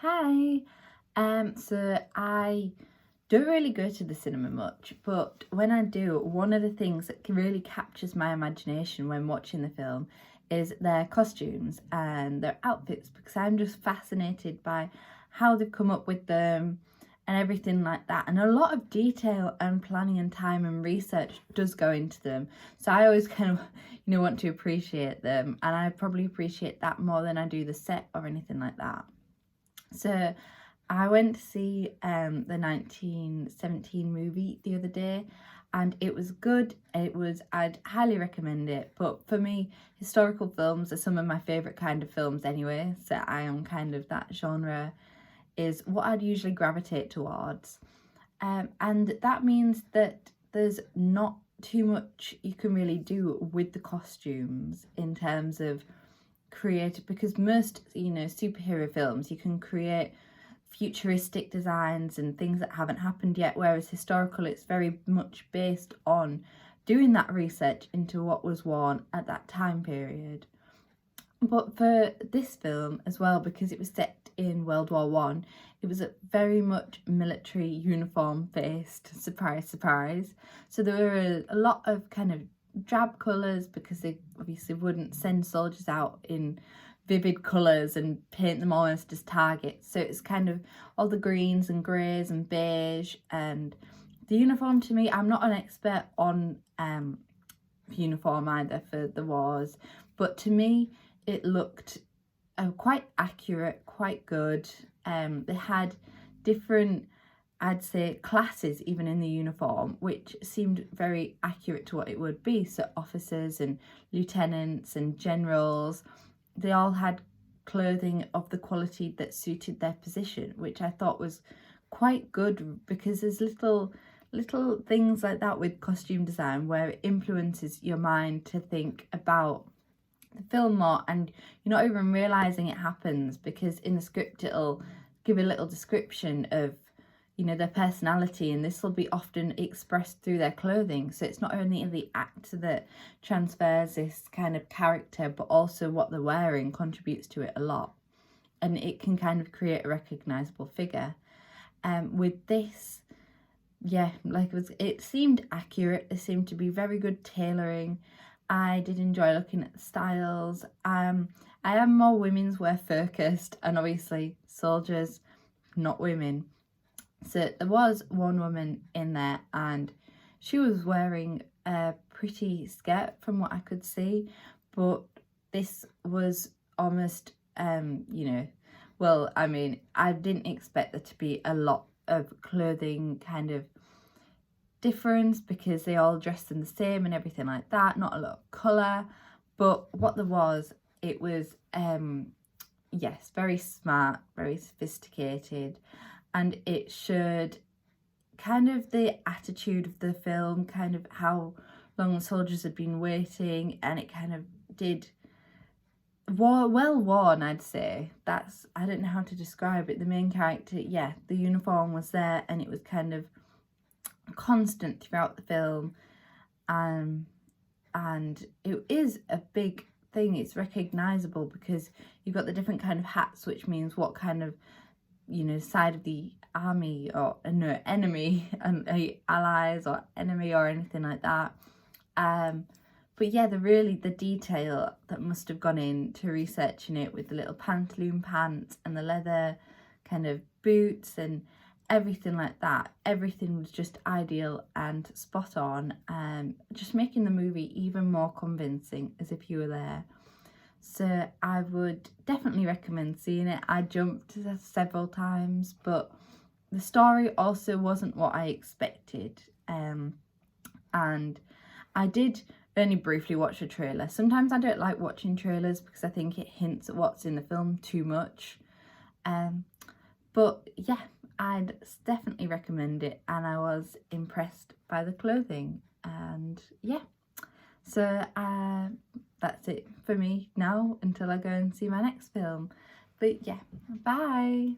Hi. So I don't really go to the cinema much, but when I do, one of the things that really captures my imagination when watching the film is their costumes and their outfits, because I'm just fascinated by how they've come up with them and everything like that. And a lot of detail and planning and time and research does go into them. So I always kind of, want to appreciate them, and I probably appreciate that more than I do the set or anything like that. So I went to see the 1917 movie the other day, and it was good. I'd highly recommend it. But for me, historical films are some of my favourite kind of films anyway. So I am kind of that genre is what I'd usually gravitate towards. And that means that there's not too much you can really do with the costumes in terms of creative, because most superhero films you can create futuristic designs and things that haven't happened yet, whereas historical, it's very much based on doing that research into what was worn at that time period. But for this film as well, because it was set in World War One, it was a very much military uniform based, surprise surprise. So there were a lot of kind of drab colours, because they obviously wouldn't send soldiers out in vivid colours and paint them almost as targets. So it's kind of all the greens and greys and beige. And the uniform, to me, I'm not an expert on uniform either for the wars, but to me it looked quite accurate, quite good. They had different, I'd say, classes even in the uniform, which seemed very accurate to what it would be. So officers and lieutenants and generals, they all had clothing of the quality that suited their position, which I thought was quite good, because there's little things like that with costume design where it influences your mind to think about the film more, and you're not even realizing it happens, because in the script it'll give a little description of their personality, and this will be often expressed through their clothing. So it's not only the actor that transfers this kind of character, but also what they're wearing contributes to it a lot, and it can kind of create a recognizable figure. With this, it seemed accurate. There seemed to be very good tailoring. I did enjoy looking at the styles. I am more women's wear focused, and obviously soldiers, not women. So there was one woman in there, and she was wearing a pretty skirt from what I could see, but this was almost, I didn't expect there to be a lot of clothing kind of difference, because they all dressed in the same and everything like that, not a lot of colour. But what there was, it was very smart, very sophisticated, and it showed kind of the attitude of the film, kind of how long the soldiers had been waiting, and it kind of did well worn, I'd say. I don't know how to describe it. The main character, the uniform was there, and it was kind of constant throughout the film, and it is a big thing. It's recognizable because you've got the different kind of hats, which means what kind of side of the army, or enemy, and allies or enemy or anything like that. But the detail that must have gone into researching it, with the little pantaloon pants and the leather kind of boots and everything like that, everything was just ideal and spot on, just making the movie even more convincing, as if you were there. So I would definitely recommend seeing it. I jumped several times, but the story also wasn't what I expected, and I did only briefly watch a trailer. Sometimes I don't like watching trailers because I think it hints at what's in the film too much, but I'd definitely recommend it, and I was impressed by the clothing. And so that's it for me now until I go and see my next film. But bye.